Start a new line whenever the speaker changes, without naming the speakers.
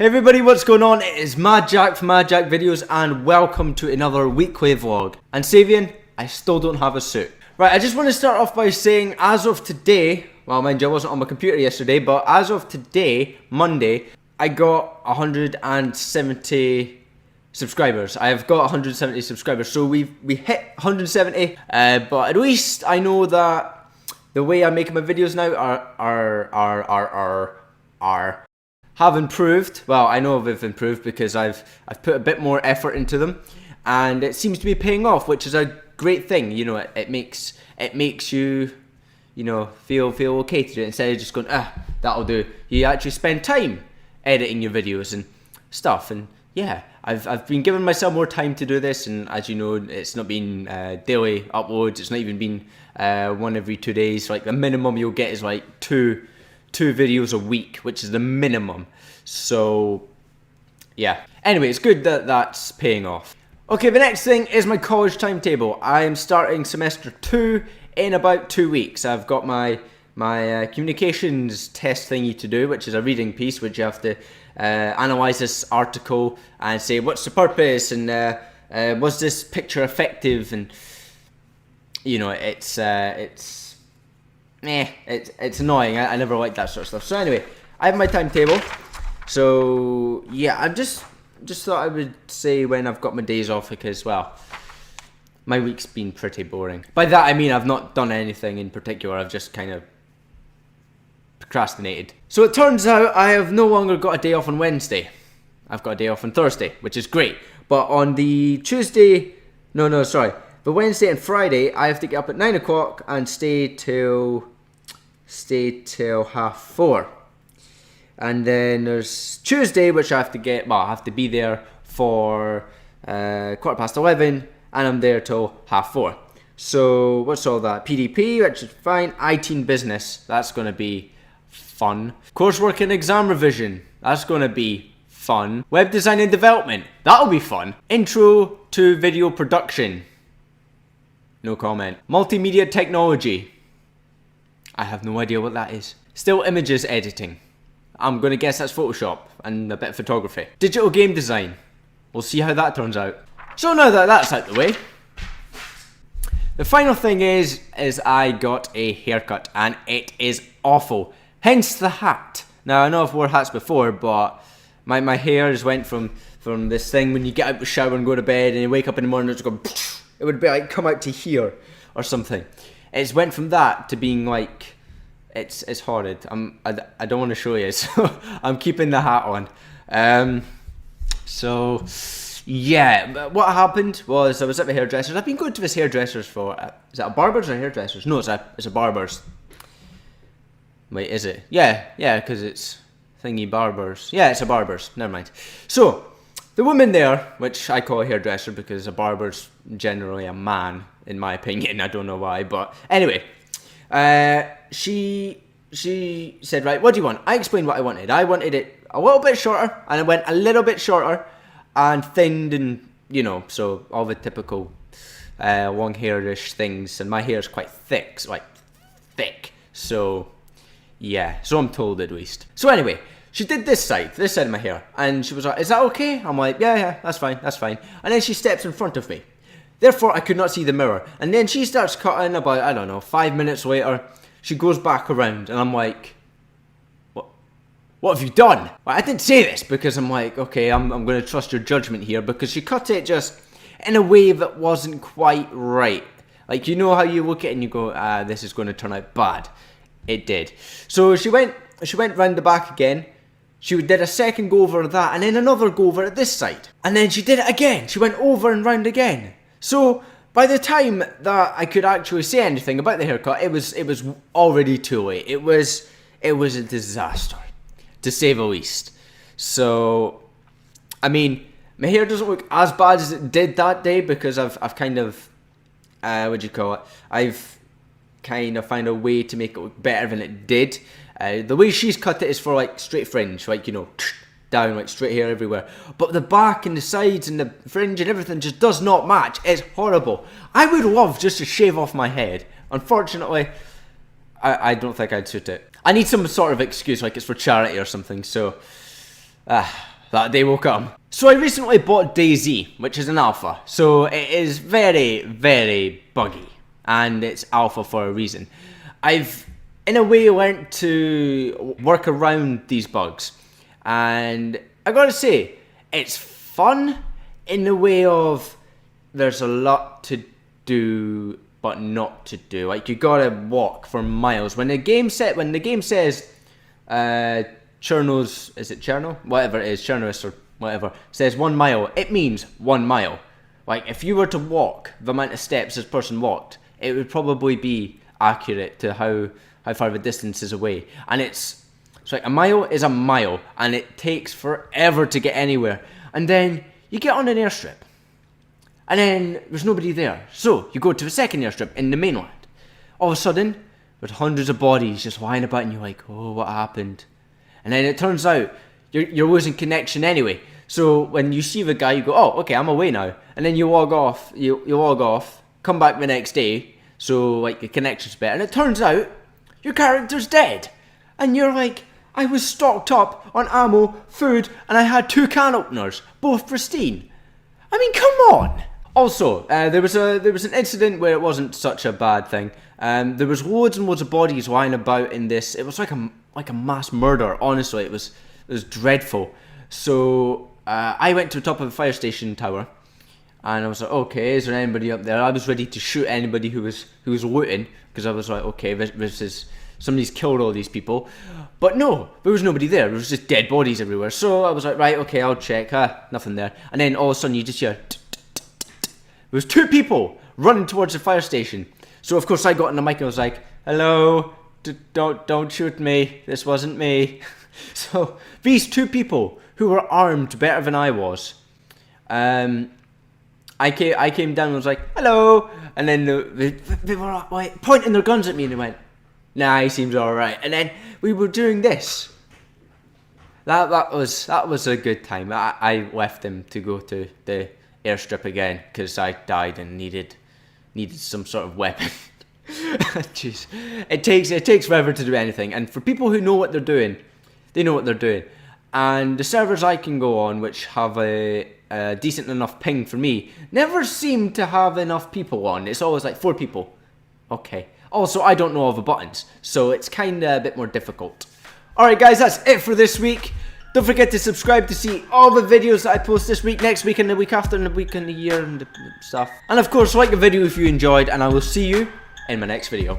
Hey everybody, what's going on? It is MadJack from MadJackVideos and welcome to another weekly vlog. And Savian, I still don't have a suit. Right, I just want to start off by saying as of today, well mind you I wasn't on my computer yesterday, but as of today, Monday, I got 170 subscribers. I have got 170 subscribers, so we hit 170, but at least I know that the way I'm making my videos now have improved. Well, I know they've improved because I've put a bit more effort into them, and it seems to be paying off, which is a great thing. You know, it makes you, you know, feel okay to do it instead of just going, that'll do. You actually spend time editing your videos and stuff, and yeah, I've been giving myself more time to do this, and as you know, it's not been daily uploads. It's not even been one every 2 days. Like the minimum you'll get is like two videos a week, which is the minimum. So yeah, anyway, it's good that that's paying off. Okay, the next thing is my college timetable. I am starting semester 2 in about 2 weeks. I've got my communications test thingy to do, which is a reading piece, which you have to analyze this article and say what's the purpose and was this picture effective, and you know, it's annoying. I never like that sort of stuff. So anyway, I have my timetable. So yeah, I just thought I would say when I've got my days off, because well, my week's been pretty boring. By that I mean I've not done anything in particular. I've just kind of procrastinated. So it turns out I have no longer got a day off on Wednesday. I've got a day off on Thursday, which is great. But on the Tuesday, the Wednesday and Friday, I have to get up at 9 o'clock and stay till 4:30. And then there's Tuesday, which I have to be there for 11:15, and I'm there till 4:30. So what's all that? PDP, which is fine. IT and business, that's going to be fun. Coursework and exam revision, that's going to be fun. Web design and development, that'll be fun. Intro to video production, no comment. Multimedia technology, I have no idea what that is. Still images editing, I'm going to guess that's Photoshop and a bit of photography. Digital game design, we'll see how that turns out. So now that that's out the way, the final thing is I got a haircut and it is awful. Hence the hat. Now I know I've worn hats before, but my hair just went from this thing when you get out of the shower and go to bed and you wake up in the morning and it's going, it would be like come out to here or something. It's went from that to being like, it's horrid. I don't want to show you, so I'm keeping the hat on. So yeah, what happened was I was at the hairdresser's. I've been going to this hairdresser's for, is it a barber's or a hairdresser's? No, it's a barber's. Wait, is it? Yeah, because it's thingy barbers. Yeah, it's a barber's, never mind. So the woman there, which I call a hairdresser because a barber's generally a man, in my opinion. I don't know why, but anyway, she said, right, what do you want? I explained what I wanted. I wanted it a little bit shorter, and I went a little bit shorter and thinned, and you know, so all the typical long hairish things. And my hair is quite thick, so yeah, so I'm told at least. So anyway, she did this side of my hair, and she was like, is that okay? I'm like, yeah, that's fine. And then she steps in front of me. Therefore, I could not see the mirror. And then she starts cutting about, I don't know, 5 minutes later. She goes back around, and I'm like, what have you done? Well, I didn't say this because I'm like, okay, I'm going to trust your judgment here, because she cut it just in a way that wasn't quite right. Like, you know how you look at it and you go, this is going to turn out bad. It did. So she went round the back again. She did a second go over that, and then another go over at this side. And then she did it again. She went over and round again. So by the time that I could actually say anything about the haircut, it was already too late. It was a disaster, to say the least. So, I mean, my hair doesn't look as bad as it did that day, because I've kind of, I've kind of found a way to make it look better than it did. The way she's cut it is for like straight fringe, like, you know, down, like straight hair everywhere. But the back and the sides and the fringe and everything just does not match. It's horrible. I would love just to shave off my head. Unfortunately, I don't think I'd suit it. I need some sort of excuse, like it's for charity or something, so that day will come. So I recently bought DayZ, which is an alpha. So it is very, very buggy. And it's alpha for a reason. I've, in a way, learned to work around these bugs. And I gotta say, it's fun in the way of there's a lot to do but not to do. Like, you gotta walk for miles. When the game says Cherno's, is it Cherno? Whatever it is, Chernos or whatever, says 1 mile, it means 1 mile. Like, if you were to walk the amount of steps this person walked, it would probably be accurate to how far the distance is away. And it's like a mile is a mile, and it takes forever to get anywhere. And then you get on an airstrip, and then there's nobody there. So you go to the second airstrip in the mainland. All of a sudden, there's hundreds of bodies just lying about, and you're like, oh, what happened? And then it turns out you're losing connection anyway. So when you see the guy, you go, oh, okay, I'm away now. And then you log off, you log off, come back the next day, so like the connection's better. And it turns out your character's dead. And you're like, I was stocked up on ammo, food, and I had 2 can openers, both pristine. I mean, come on! Also, there was an incident where it wasn't such a bad thing. There was loads and loads of bodies lying about in this. It was like a mass murder. Honestly, it was dreadful. So I went to the top of the fire station tower, and I was like, okay, is there anybody up there? I was ready to shoot anybody who was looting, because I was like, okay, this is somebody's killed all these people. But no, there was nobody there. There was just dead bodies everywhere. So I was like, right, okay, I'll check. Nothing there. And then all of a sudden you just hear, there was 2 people running towards the fire station. So of course I got on the mic and I was like, hello, don't shoot me. This wasn't me. So these 2 people who were armed better than I was, I came down and was like, hello. And then they were like, pointing their guns at me, and they went, nah, he seems alright. And then we were doing this. That was a good time. I left him to go to the airstrip again because I died and needed some sort of weapon. Jeez, it takes forever to do anything, and for people who know what they're doing, they know what they're doing. And the servers I can go on, which have a decent enough ping for me, never seem to have enough people on. It's always like 4 people. Okay. Also, I don't know all the buttons, so it's kind of a bit more difficult. Alright guys, that's it for this week. Don't forget to subscribe to see all the videos that I post this week, next week, and the week after, and the week, and the year, and stuff. And of course, like the video if you enjoyed, and I will see you in my next video.